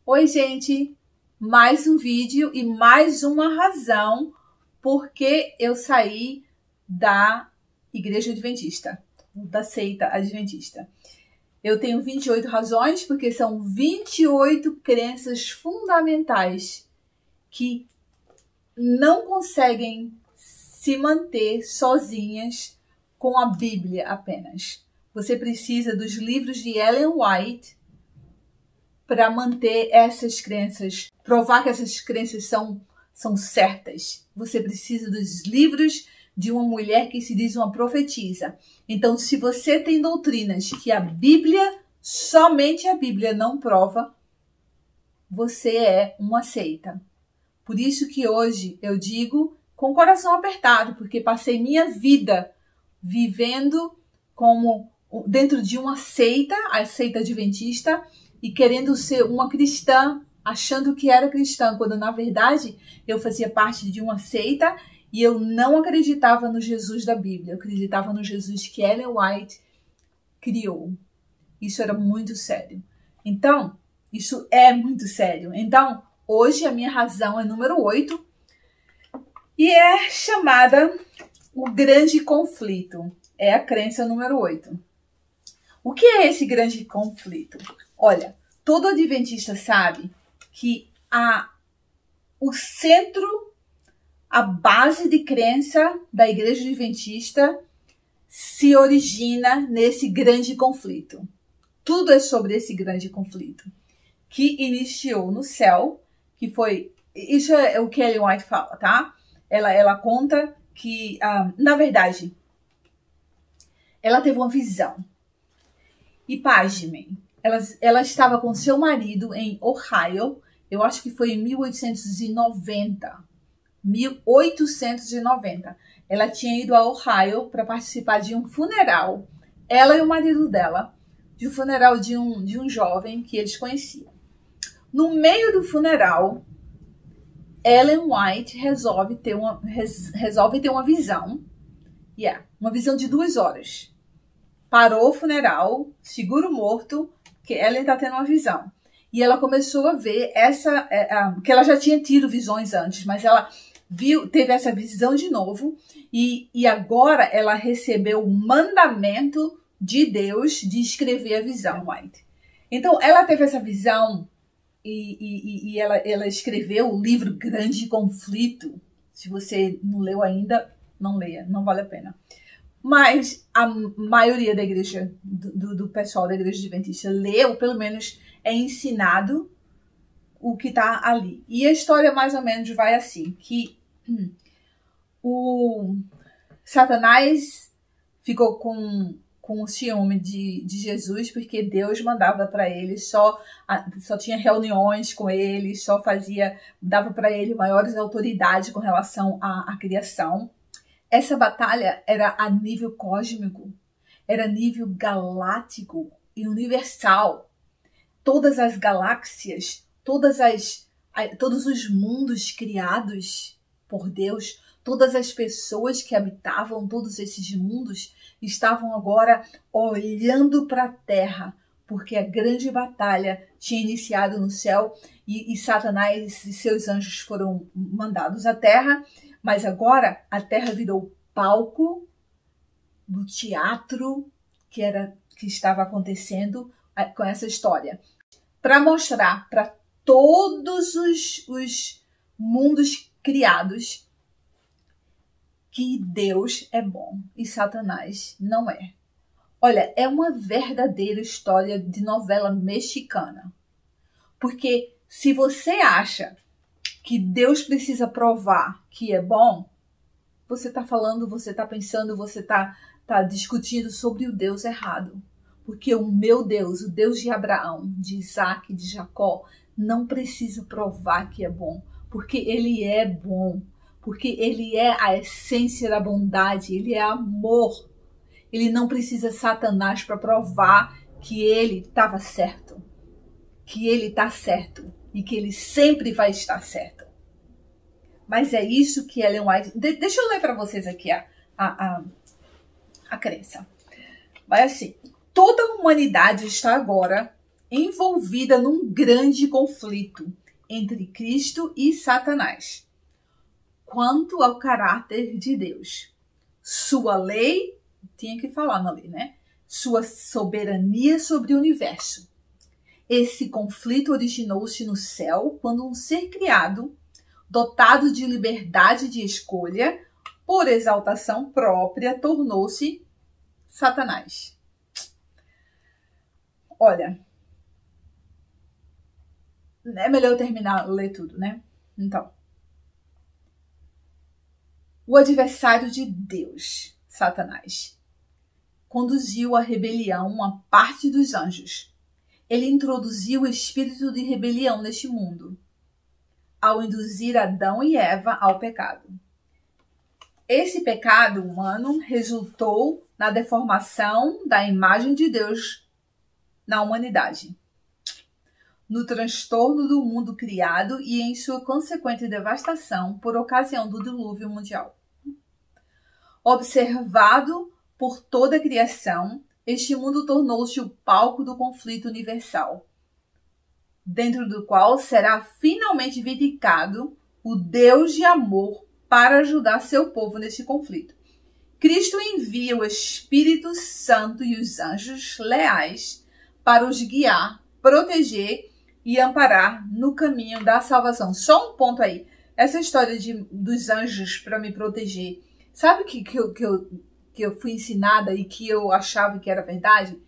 Oi, gente! Mais um vídeo e mais uma razão porque eu saí da Igreja Adventista, da seita Adventista. Eu tenho 28 razões porque são 28 crenças fundamentais que não conseguem se manter sozinhas com a Bíblia apenas. Você precisa dos livros de Ellen White para manter essas crenças, provar que essas crenças são certas. Você precisa dos livros de uma mulher que se diz uma profetisa. Então, se você tem doutrinas que a Bíblia, somente a Bíblia não prova, você é uma seita. Por isso que hoje eu digo com o coração apertado, porque passei minha vida vivendo como dentro de uma seita, a seita adventista, e querendo ser uma cristã, achando que era cristã, quando na verdade eu fazia parte de uma seita e eu não acreditava no Jesus da Bíblia, eu acreditava no Jesus que Ellen White criou. Isso era muito sério. Então, isso é muito sério. Então, hoje a minha razão é número 8 e é chamada o grande conflito. É a crença número 8. O que é esse grande conflito? Olha, todo adventista sabe que o centro, a base de crença da Igreja Adventista se origina nesse grande conflito. Tudo é sobre esse grande conflito, que iniciou no céu, que foi... Isso é o que Ellen White fala, tá? Ela conta que, na verdade, ela teve uma visão. E pasmem, ela estava com seu marido em Ohio, eu acho que foi em 1890. 1890. Ela tinha ido a Ohio para participar de um funeral, ela e o marido dela, de um funeral de um jovem que eles conheciam. No meio do funeral, Ellen White resolve ter uma visão, uma visão de 2 horas. Parou o funeral, seguro morto, que Ellen está tendo uma visão. E ela começou a ver que ela já tinha tido visões antes, mas ela teve essa visão de novo, e agora ela recebeu o mandamento de Deus de escrever a visão, White. Então, ela teve essa visão e ela escreveu o livro Grande Conflito. Se você não leu ainda, não leia, não vale a pena. Mas a maioria da igreja, do pessoal da Igreja Adventista leu, pelo menos é ensinado o que está ali. E a história mais ou menos vai assim, que o Satanás ficou com o ciúme de Jesus, porque Deus mandava para ele, só tinha reuniões com ele, dava para ele maiores autoridades com relação à criação. Essa batalha era a nível cósmico, era a nível galáctico e universal. Todas as galáxias, todos os mundos criados por Deus, todas as pessoas que habitavam todos esses mundos estavam agora olhando para a Terra, porque a grande batalha tinha iniciado no céu e Satanás e seus anjos foram mandados à Terra. Mas agora a Terra virou palco do teatro que estava acontecendo com essa história. Para mostrar para todos os mundos criados que Deus é bom e Satanás não é. Olha, é uma verdadeira história de novela mexicana. Porque se você acha que Deus precisa provar que é bom, você está falando, você está pensando, você está discutindo sobre o Deus errado. Porque o meu Deus, o Deus de Abraão, de Isaac, de Jacó, não precisa provar que é bom. Porque ele é bom. Porque ele é a essência da bondade, ele é amor. Ele não precisa de Satanás para provar que ele estava certo. Que ele está certo. E que ele sempre vai estar certo. Mas é isso que Ellen White... Deixa eu ler para vocês aqui a crença. Vai assim. Toda a humanidade está agora envolvida num grande conflito entre Cristo e Satanás. Quanto ao caráter de Deus, sua lei, tinha que falar na lei, né? Sua soberania sobre o universo. Esse conflito originou-se no céu quando um ser criado, dotado de liberdade de escolha, por exaltação própria, tornou-se Satanás. Olha, é melhor eu terminar, ler tudo, né? Então, o adversário de Deus, Satanás, conduziu à rebelião uma parte dos anjos. Ele introduziu o espírito de rebelião neste mundo, ao induzir Adão e Eva ao pecado. Esse pecado humano resultou na deformação da imagem de Deus na humanidade, no transtorno do mundo criado e em sua consequente devastação por ocasião do dilúvio mundial. Observado por toda a criação, este mundo tornou-se o palco do conflito universal, dentro do qual será finalmente vindicado o Deus de amor para ajudar seu povo nesse conflito. Cristo envia o Espírito Santo e os anjos leais para os guiar, proteger e amparar no caminho da salvação. Só um ponto aí. Essa história dos anjos para me proteger. Sabe o que eu fui ensinada e que eu achava que era verdade?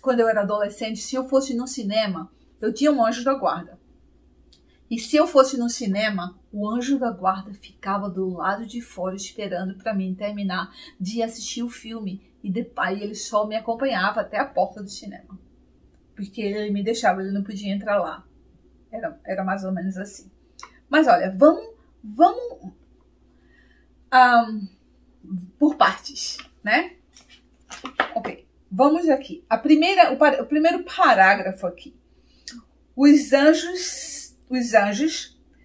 Quando eu era adolescente, se eu fosse no cinema, eu tinha um anjo da guarda. E se eu fosse no cinema, o anjo da guarda ficava do lado de fora esperando para mim terminar de assistir o filme. E depois ele só me acompanhava até a porta do cinema. Porque ele me deixava, ele não podia entrar lá. Era mais ou menos assim. Mas olha, vamos por partes, né? Ok, vamos aqui. O primeiro parágrafo aqui. Os anjos,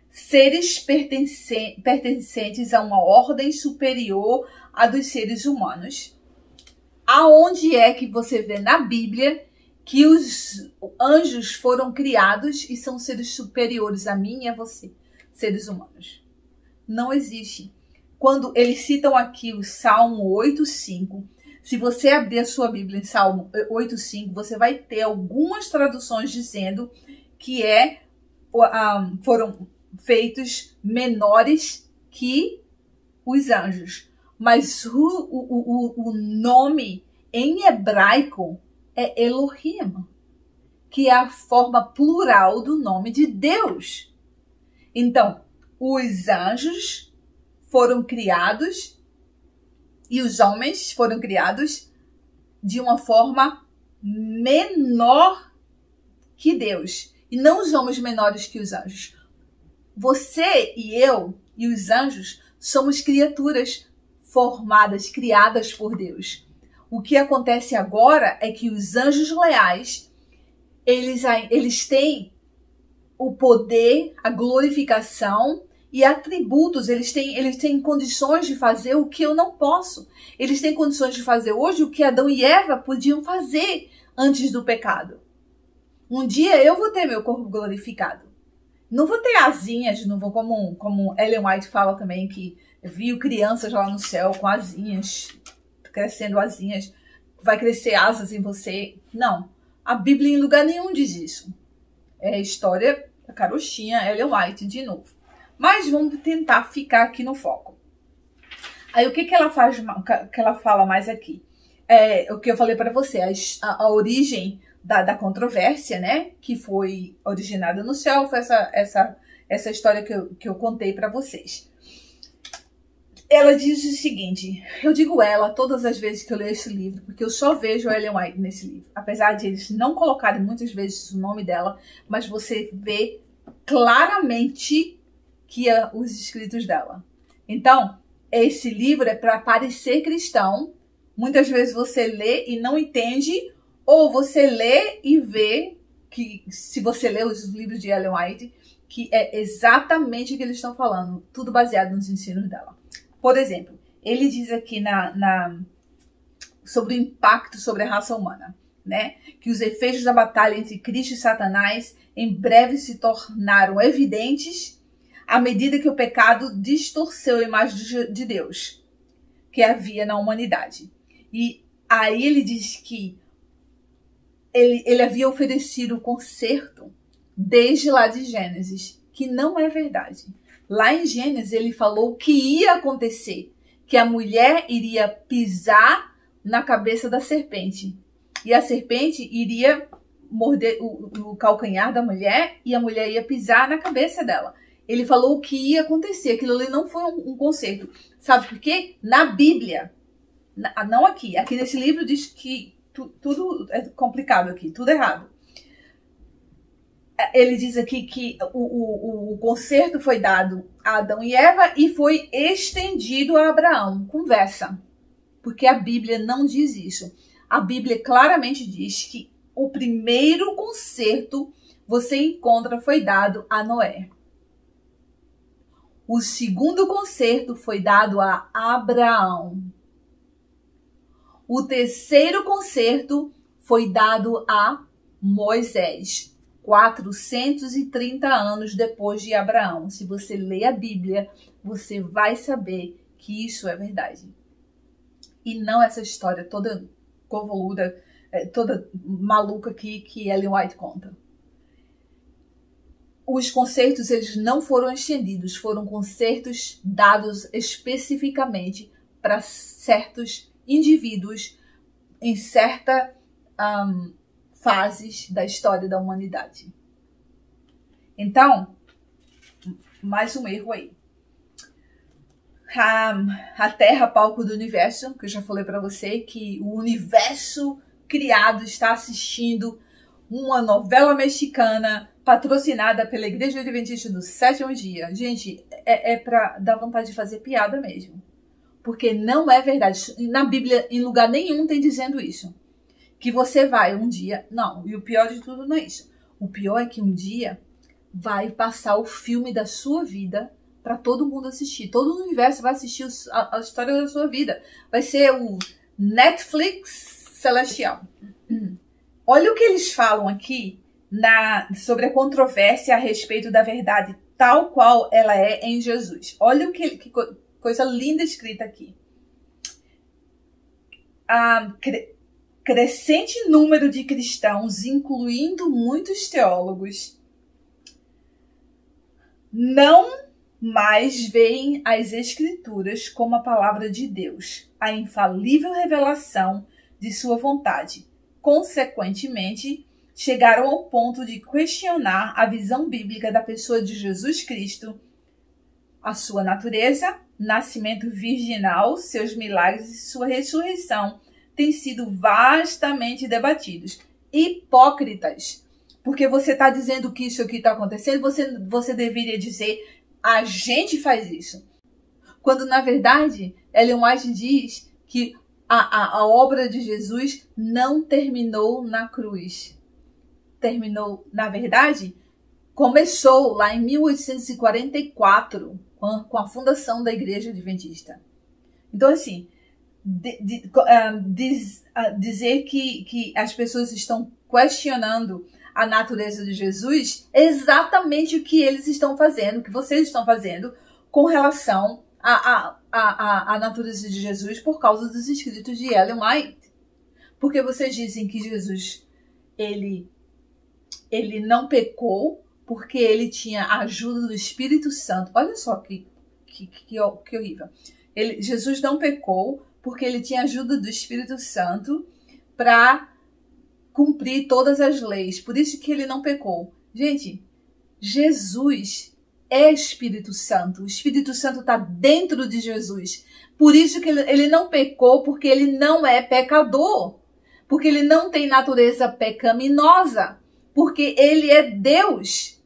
seres pertencentes a uma ordem superior à dos seres humanos. Aonde é que você vê na Bíblia que os anjos foram criados e são seres superiores a mim e a você, seres humanos? Não existe. Quando eles citam aqui o Salmo 8,5, se você abrir a sua Bíblia em Salmo 8,5, você vai ter algumas traduções dizendo que foram feitos menores que os anjos. Mas o nome em hebraico é Elohim, que é a forma plural do nome de Deus. Então, os anjos foram criados e os homens foram criados de uma forma menor que Deus. E não os homens menores que os anjos. Você e eu e os anjos somos criaturas formadas, criadas por Deus. O que acontece agora é que os anjos leais, eles têm o poder, a glorificação e atributos. Eles têm condições de fazer o que eu não posso. Eles têm condições de fazer hoje o que Adão e Eva podiam fazer antes do pecado. Um dia eu vou ter meu corpo glorificado. Não vou ter asinhas, não vou como Ellen White fala também, que viu crianças lá no céu com asinhas, crescendo asinhas, vai crescer asas em você. Não, a Bíblia em lugar nenhum diz isso. É a história da carochinha Ellen White de novo. Mas vamos tentar ficar aqui no foco. Aí o que ela fala mais aqui? É o que eu falei para você, a origem da controvérsia, né, que foi originada no céu, foi essa história que eu contei para vocês. Ela diz o seguinte, eu digo ela todas as vezes que eu leio esse livro, porque eu só vejo Ellen White nesse livro, apesar de eles não colocarem muitas vezes o nome dela, mas você vê claramente que é os escritos dela. Então, esse livro é para parecer cristão. Muitas vezes você lê e não entende, ou você lê e vê que, se você lê os livros de Ellen White, que é exatamente o que eles estão falando, tudo baseado nos ensinos dela. Por exemplo, ele diz aqui sobre o impacto sobre a raça humana. né? Que os efeitos da batalha entre Cristo e Satanás em breve se tornaram evidentes à medida que o pecado distorceu a imagem de Deus que havia na humanidade. E aí ele diz que ele havia oferecido o conserto desde lá de Gênesis, que não é verdade. Lá em Gênesis ele falou que ia acontecer, que a mulher iria pisar na cabeça da serpente. E a serpente iria morder o calcanhar da mulher e a mulher ia pisar na cabeça dela. Ele falou o que ia acontecer. Aquilo ali não foi um conserto. Sabe por quê? Na Bíblia, não aqui. Aqui nesse livro diz que tudo é complicado aqui, tudo errado. Ele diz aqui que o conserto foi dado a Adão e Eva e foi estendido a Abraão. Conversa. Porque a Bíblia não diz isso. A Bíblia claramente diz que o primeiro conserto você encontra foi dado a Noé. O segundo conserto foi dado a Abraão. O terceiro conserto foi dado a Moisés. 430 anos depois de Abraão. Se você ler a Bíblia, você vai saber que isso é verdade. E não essa história toda convoluta, toda maluca que Ellen White conta. Os concertos eles não foram estendidos, foram concertos dados especificamente para certos indivíduos em certa fases da história da humanidade. Então, mais um erro aí. A Terra, palco do universo, que eu já falei para você, que o universo criado está assistindo uma novela mexicana patrocinada pela Igreja Adventista do Sétimo Dia. Gente, é para dar vontade de fazer piada mesmo. Porque não é verdade. Na Bíblia, em lugar nenhum tem dizendo isso. Que você vai um dia... Não, e o pior de tudo não é isso. O pior é que um dia vai passar o filme da sua vida para todo mundo assistir. Todo o universo vai assistir a história da sua vida. Vai ser o Netflix celestial. Olha o que eles falam aqui sobre a controvérsia a respeito da verdade tal qual ela é em Jesus. Olha que coisa linda escrita aqui. Crescente número de cristãos, incluindo muitos teólogos, não mais veem as Escrituras como a palavra de Deus, a infalível revelação de sua vontade. Consequentemente, chegaram ao ponto de questionar a visão bíblica da pessoa de Jesus Cristo, a sua natureza, nascimento virginal, seus milagres e sua ressurreição têm sido vastamente debatidos. Hipócritas, porque você está dizendo que isso aqui está acontecendo, você deveria dizer, a gente faz isso. Quando, na verdade, Ellen White diz que a obra de Jesus não terminou na cruz. Terminou, na verdade, começou lá em 1844, com a fundação da Igreja Adventista. Então, assim, dizer que as pessoas estão questionando a natureza de Jesus é exatamente o que eles estão fazendo, o que vocês estão fazendo com relação à natureza de Jesus por causa dos escritos de Ellen White. Porque vocês dizem que Jesus, ele não pecou porque ele tinha a ajuda do Espírito Santo. Olha só que horrível. Jesus não pecou porque ele tinha a ajuda do Espírito Santo para cumprir todas as leis. Por isso que ele não pecou. Gente, Jesus é Espírito Santo. O Espírito Santo está dentro de Jesus. Por isso que ele não pecou, porque ele não é pecador. Porque ele não tem natureza pecaminosa. Porque ele é Deus.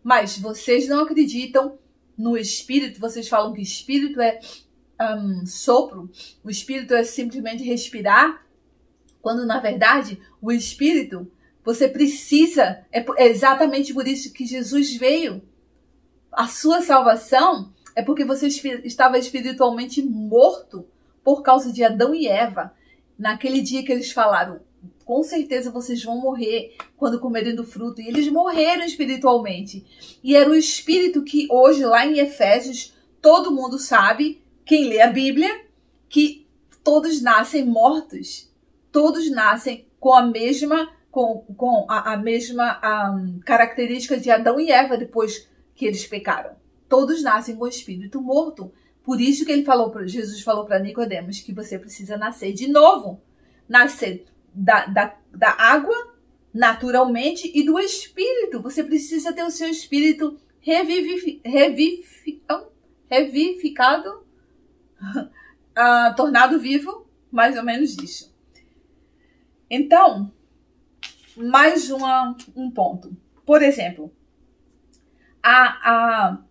Mas vocês não acreditam no Espírito. Vocês falam que Espírito é sopro. O Espírito é simplesmente respirar. Quando, na verdade, o Espírito, você precisa, é exatamente por isso que Jesus veio. A sua salvação é porque você estava espiritualmente morto por causa de Adão e Eva. Naquele dia que eles falaram, com certeza vocês vão morrer quando comerem do fruto. E eles morreram espiritualmente. E era o espírito que hoje, lá em Efésios, todo mundo sabe, quem lê a Bíblia, que todos nascem mortos. Todos nascem com a mesma, característica de Adão e Eva depois que eles pecaram. Todos nascem com o espírito morto. Por isso que Jesus falou para Nicodemos que você precisa nascer de novo. Nascer da água, naturalmente, e do espírito. Você precisa ter o seu espírito revivificado, tornado vivo, mais ou menos isso. Então, mais um ponto. Por exemplo, a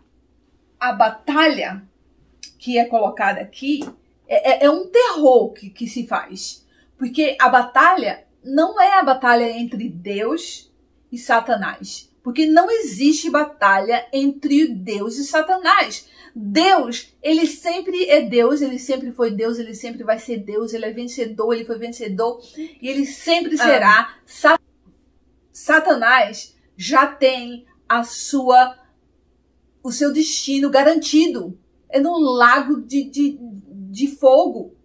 batalha que é colocada aqui é um terror que se faz. Porque a batalha não é a batalha entre Deus e Satanás. Porque não existe batalha entre Deus e Satanás. Deus, ele sempre é Deus, ele sempre foi Deus, ele sempre vai ser Deus, ele é vencedor, ele foi vencedor e ele sempre será. Satanás já tem o seu destino garantido. É no lago de fogo.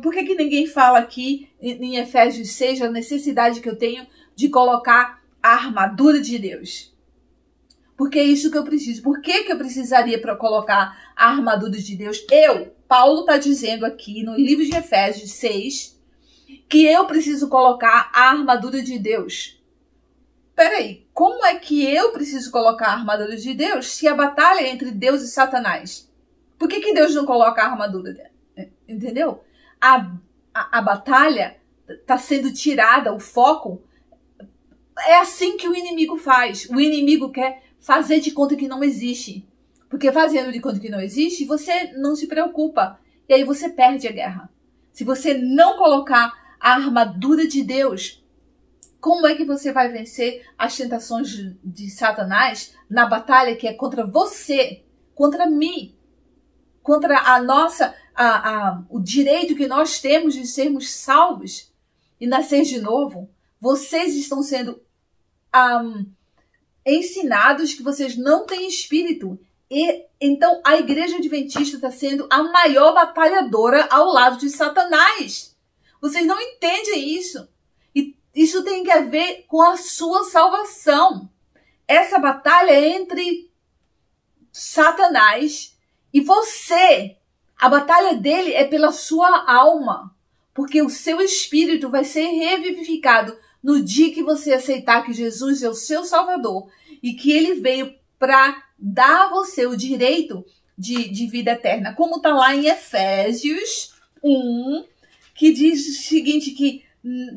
Por que ninguém fala aqui em Efésios 6 a necessidade que eu tenho de colocar a armadura de Deus? Porque é isso que eu preciso. Por que eu precisaria para colocar a armadura de Deus? Paulo está dizendo aqui no livro de Efésios 6 que eu preciso colocar a armadura de Deus. Peraí, como é que eu preciso colocar a armadura de Deus se a batalha é entre Deus e Satanás? Por que Deus não coloca a armadura dele? Entendeu? A batalha está sendo tirada, o foco. É assim que o inimigo faz. O inimigo quer fazer de conta que não existe. Porque fazendo de conta que não existe, você não se preocupa. E aí você perde a guerra. Se você não colocar a armadura de Deus, como é que você vai vencer as tentações de Satanás na batalha que é contra você, contra mim, contra o direito que nós temos de sermos salvos e nascer de novo? Vocês estão sendo ensinados que vocês não têm espírito. E então a igreja adventista está sendo a maior batalhadora ao lado de Satanás. Vocês não entendem isso. E isso tem a ver com a sua salvação. Essa batalha é entre Satanás e você. A batalha dele é pela sua alma. Porque o seu espírito vai ser revivificado no dia que você aceitar que Jesus é o seu Salvador e que ele veio para dar a você o direito de vida eterna. Como está lá em Efésios 1, que diz o seguinte, que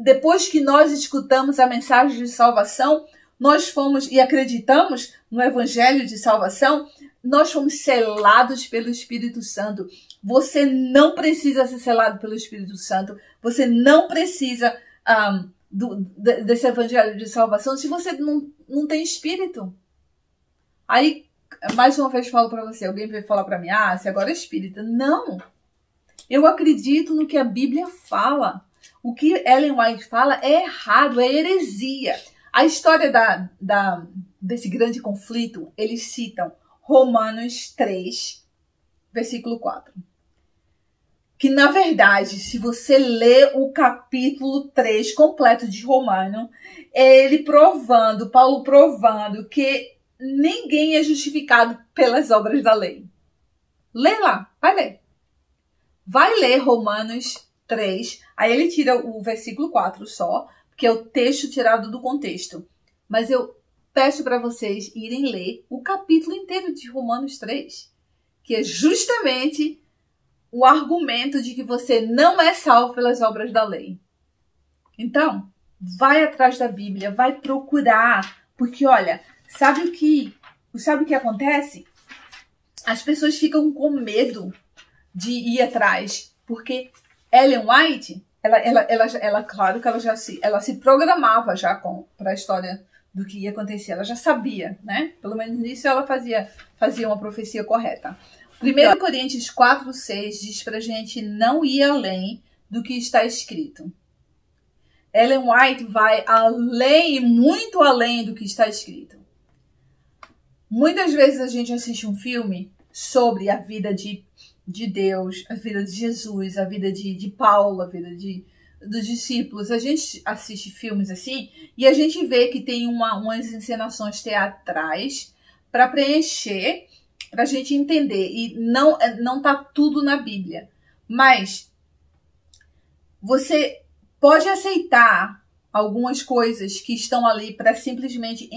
depois que nós escutamos a mensagem de salvação, nós fomos e acreditamos no evangelho de salvação, nós fomos selados pelo Espírito Santo. Você não precisa ser selado pelo Espírito Santo. Você não precisa desse evangelho de salvação se você não tem espírito. Aí, mais uma vez falo para você, alguém veio falar para mim, você agora é espírita. Não! Eu acredito no que a Bíblia fala. O que Ellen White fala é errado, é heresia. A história desse grande conflito, eles citam Romanos 3, versículo 4. Que, na verdade, se você ler o capítulo 3 completo de Romano, Paulo provando que ninguém é justificado pelas obras da lei. Lê lá, vai ler. Vai ler Romanos 3, aí ele tira o versículo 4 só, que é o texto tirado do contexto. Mas eu peço para vocês irem ler o capítulo inteiro de Romanos 3, que é justamente o argumento de que você não é salvo pelas obras da lei. Então, vai atrás da Bíblia, vai procurar, porque olha, sabe o que acontece? As pessoas ficam com medo de ir atrás, porque Ellen White, ela claro que ela se programava já para a história do que ia acontecer, ela já sabia, né? Pelo menos nisso ela fazia uma profecia correta. 1 Coríntios 4:6 diz pra gente não ir além do que está escrito. Ellen White vai além, muito além do que está escrito. Muitas vezes a gente assiste um filme sobre a vida de Deus, a vida de Jesus, a vida de Paulo, a vida dos discípulos. A gente assiste filmes assim e a gente vê que tem umas encenações teatrais para preencher, para a gente entender. E não tá tudo na Bíblia. Mas você pode aceitar algumas coisas que estão ali para simplesmente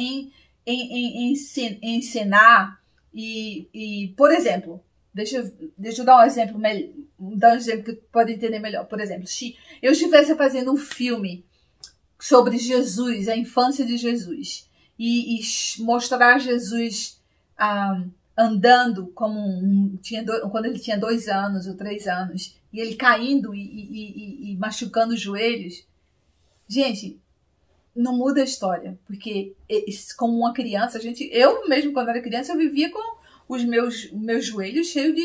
ensinar e, por exemplo, deixa eu dar um exemplo que pode entender melhor. Por exemplo, se eu estivesse fazendo um filme sobre Jesus, a infância de Jesus, e mostrar Jesus andando como quando ele tinha 2 anos ou 3 anos, e ele caindo e machucando os joelhos, gente, não muda a história, porque como uma criança, eu mesmo quando era criança, eu vivia com os meus joelhos cheios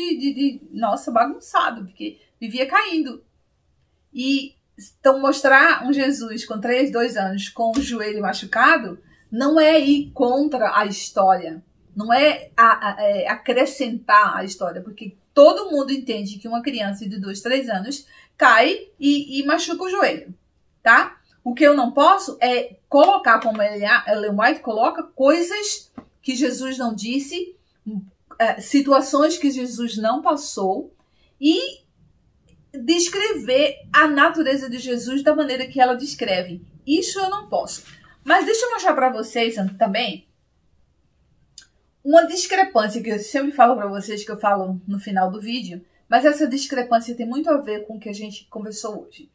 nossa, bagunçado, porque vivia caindo. E então mostrar um Jesus com 2 anos com o joelho machucado não é ir contra a história, não é acrescentar a história, porque todo mundo entende que uma criança de 2, 3 anos cai e machuca o joelho, tá? O que eu não posso é colocar, como Ellen White coloca, coisas que Jesus não disse, situações que Jesus não passou, e descrever a natureza de Jesus da maneira que ela descreve. Isso eu não posso. Mas deixa eu mostrar para vocês também uma discrepância que eu sempre falo para vocês, que eu falo no final do vídeo, mas essa discrepância tem muito a ver com o que a gente conversou hoje.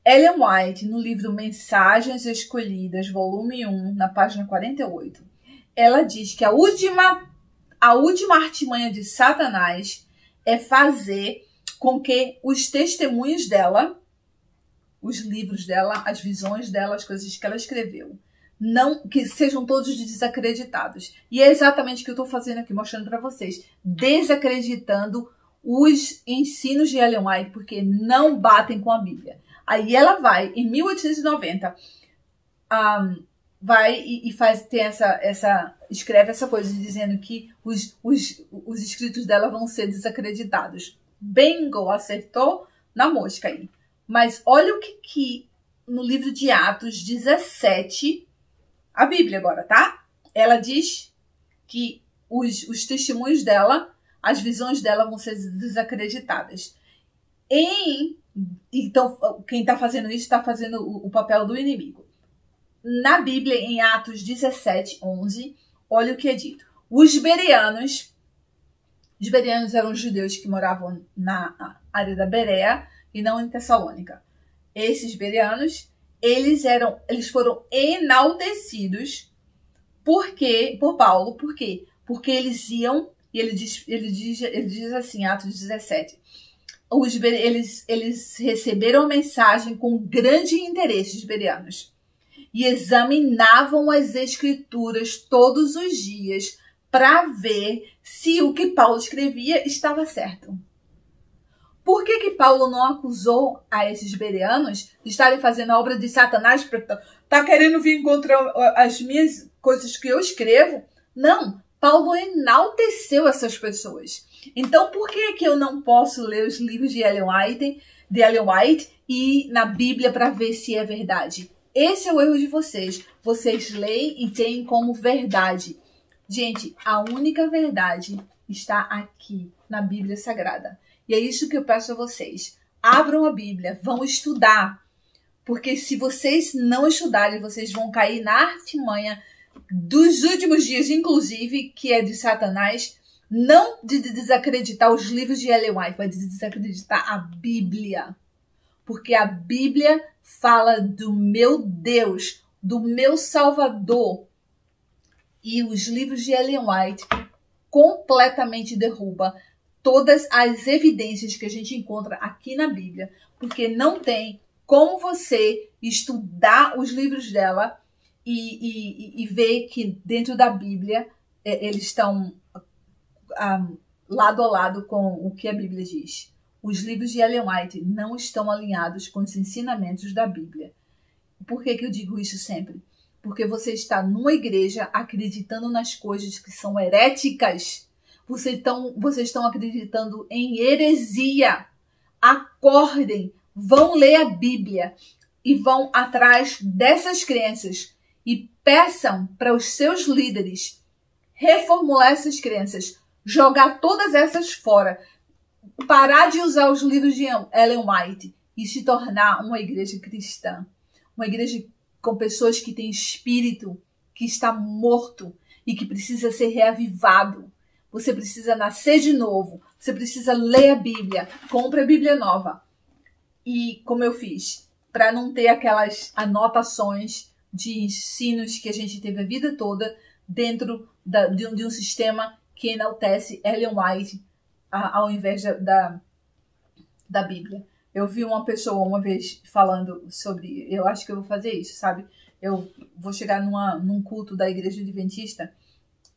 Ellen White, no livro Mensagens Escolhidas, volume 1, na página 48, ela diz que a última artimanha de Satanás é fazer com que os testemunhos dela, os livros dela, as visões dela, as coisas que ela escreveu, que sejam todos desacreditados. E é exatamente o que eu estou fazendo aqui, mostrando para vocês. Desacreditando os ensinos de Ellen White, porque não batem com a Bíblia. Aí ela vai, em 1890, vai e escreve essa coisa, dizendo que os escritos dela vão ser desacreditados. Bingo, acertou na mosca aí. Mas olha o que no livro de Atos 17, a Bíblia agora, tá? Ela diz que os testemunhos dela, as visões dela vão ser desacreditadas. Então, quem está fazendo isso está fazendo o papel do inimigo. Na Bíblia, em Atos 17, 11, olha o que é dito. Os bereanos eram os judeus que moravam na área da Bereia e não em Tessalônica. Esses bereanos, eles foram enaltecidos por Paulo. Por quê? Porque eles iam, e ele diz assim, Atos 17, eles receberam a mensagem com grande interesse, os bereanos, e examinavam as escrituras todos os dias para ver se o que Paulo escrevia estava certo. Por que Paulo não acusou a esses bereanos de estarem fazendo a obra de Satanás? Tá querendo vir contra as minhas coisas que eu escrevo? Não, Paulo enalteceu essas pessoas. Então, por que eu não posso ler os livros de Ellen White e na Bíblia para ver se é verdade? Esse é o erro de vocês. Vocês leem e têm como verdade. Gente, a única verdade está aqui na Bíblia Sagrada. E é isso que eu peço a vocês. Abram a Bíblia, vão estudar. Porque se vocês não estudarem, vocês vão cair na artimanha dos últimos dias, inclusive, que é de Satanás, não de desacreditar os livros de Ellen White, mas de desacreditar a Bíblia. Porque a Bíblia fala do meu Deus, do meu Salvador. E os livros de Ellen White completamente derruba todas as evidências que a gente encontra aqui na Bíblia, porque não tem como você estudar os livros dela e ver que dentro da Bíblia eles estão lado a lado com o que a Bíblia diz. Os livros de Ellen White não estão alinhados com os ensinamentos da Bíblia. Por que eu digo isso sempre? Porque você está numa igreja acreditando nas coisas que são heréticas. Vocês estão acreditando em heresia. Acordem, vão ler a Bíblia e vão atrás dessas crenças e peçam para os seus líderes reformular essas crenças, jogar todas essas fora, parar de usar os livros de Ellen White e se tornar uma igreja cristã. Uma igreja com pessoas que têm espírito que está morto e que precisa ser reavivado. Você precisa nascer de novo. Você precisa ler a Bíblia. Compre a Bíblia nova. E como eu fiz, para não ter aquelas anotações de ensinos que a gente teve a vida toda dentro de um sistema que enaltece Ellen White ao invés da Bíblia. Eu vi uma pessoa uma vez falando sobre, eu acho que eu vou fazer isso, sabe? Eu vou chegar num culto da igreja adventista,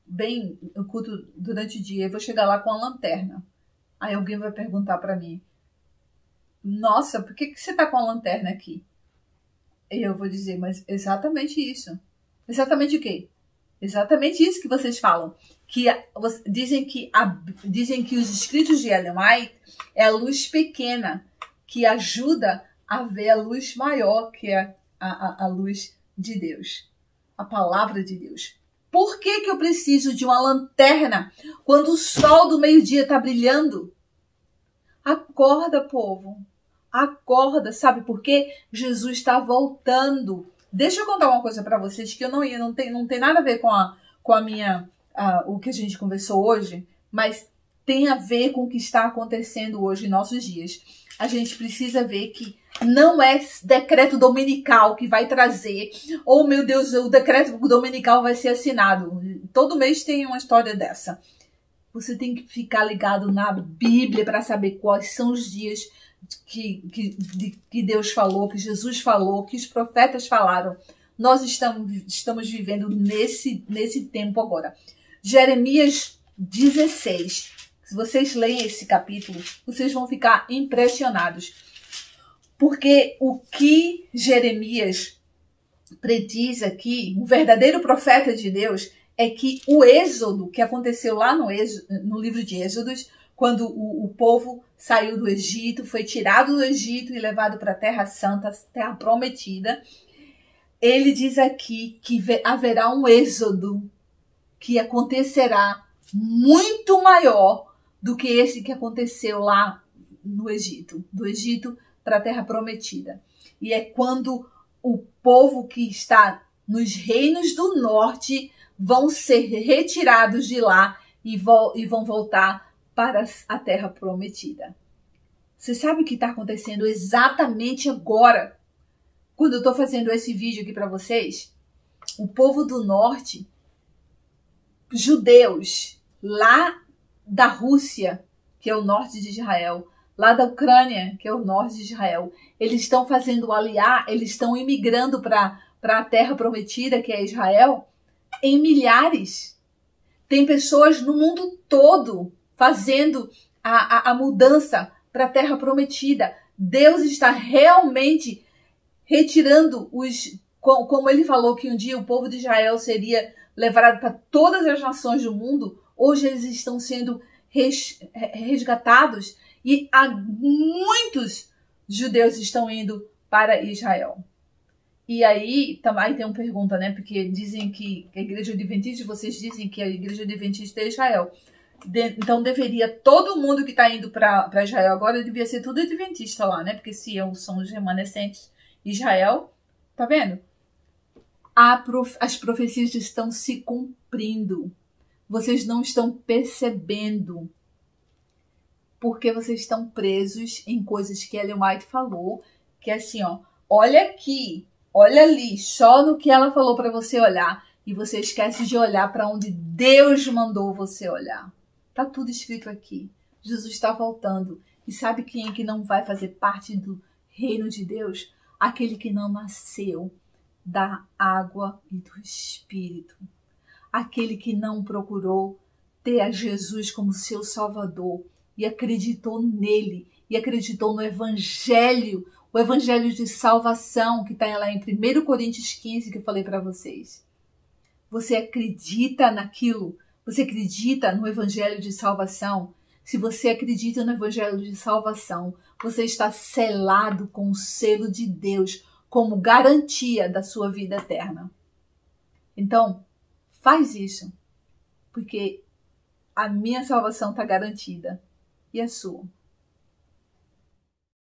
bem, o culto durante o dia, eu vou chegar lá com a lanterna. Aí alguém vai perguntar para mim, nossa, por que você tá com a lanterna aqui? E eu vou dizer, mas exatamente isso. Exatamente o quê? Exatamente isso que vocês falam. Dizem que os escritos de Ellen White é a luz pequena que ajuda a ver a luz maior, que é a luz de Deus. A palavra de Deus. Por que eu preciso de uma lanterna quando o sol do meio-dia está brilhando? Acorda, povo. Acorda. Sabe por quê? Jesus está voltando. Deixa eu contar uma coisa para vocês que não tem nada a ver com a minha o que a gente conversou hoje, mas tem a ver com o que está acontecendo hoje em nossos dias. A gente precisa ver que não é decreto dominical que vai trazer, oh meu Deus, o decreto dominical vai ser assinado. Todo mês tem uma história dessa. Você tem que ficar ligado na Bíblia para saber quais são os dias que Deus falou, que Jesus falou, que os profetas falaram. Nós estamos vivendo nesse tempo agora. Jeremias 16. Se vocês leem esse capítulo, vocês vão ficar impressionados. Porque o que Jeremias prediz aqui, um verdadeiro profeta de Deus, é que o êxodo que aconteceu lá no livro de Êxodos, quando o povo saiu do Egito, foi tirado do Egito e levado para a Terra Santa, Terra Prometida, ele diz aqui que haverá um êxodo que acontecerá muito maior do que esse que aconteceu lá no Egito, do Egito para a Terra Prometida. E é quando o povo que está nos reinos do norte vão ser retirados de lá e vão voltar para a Terra Prometida. Você sabe o que está acontecendo exatamente agora? Quando eu estou fazendo esse vídeo aqui para vocês, o povo do norte, judeus, lá da Rússia, que é o norte de Israel, lá da Ucrânia, que é o norte de Israel, eles estão fazendo aliar, eles estão imigrando para a Terra Prometida, que é Israel, em milhares. Tem pessoas no mundo todo fazendo a mudança para a Terra Prometida. Deus está realmente retirando como ele falou que um dia o povo de Israel seria levado para todas as nações do mundo, hoje eles estão sendo resgatados e há muitos judeus estão indo para Israel. E aí também tem uma pergunta, né? Porque dizem que a igreja adventista, vocês dizem que a igreja adventista é Israel. Então deveria todo mundo que está indo para Israel agora devia ser tudo adventista lá, né? Porque se são os remanescentes Israel, tá vendo? As profecias estão se cumprindo. Vocês não estão percebendo porque vocês estão presos em coisas que Ellen White falou, que é assim, ó, olha aqui, olha ali, só no que ela falou para você olhar, e você esquece de olhar para onde Deus mandou você olhar. Tá tudo escrito aqui. Jesus está voltando. E sabe quem é que não vai fazer parte do reino de Deus? Aquele que não nasceu da água e do Espírito. Aquele que não procurou ter a Jesus como seu Salvador e acreditou nele, e acreditou no Evangelho, O evangelho de salvação que está lá em 1 Coríntios 15 que eu falei para vocês. Você acredita naquilo? Você acredita no evangelho de salvação? Se você acredita no evangelho de salvação, você está selado com o selo de Deus como garantia da sua vida eterna. Então, faz isso, porque a minha salvação está garantida e a sua.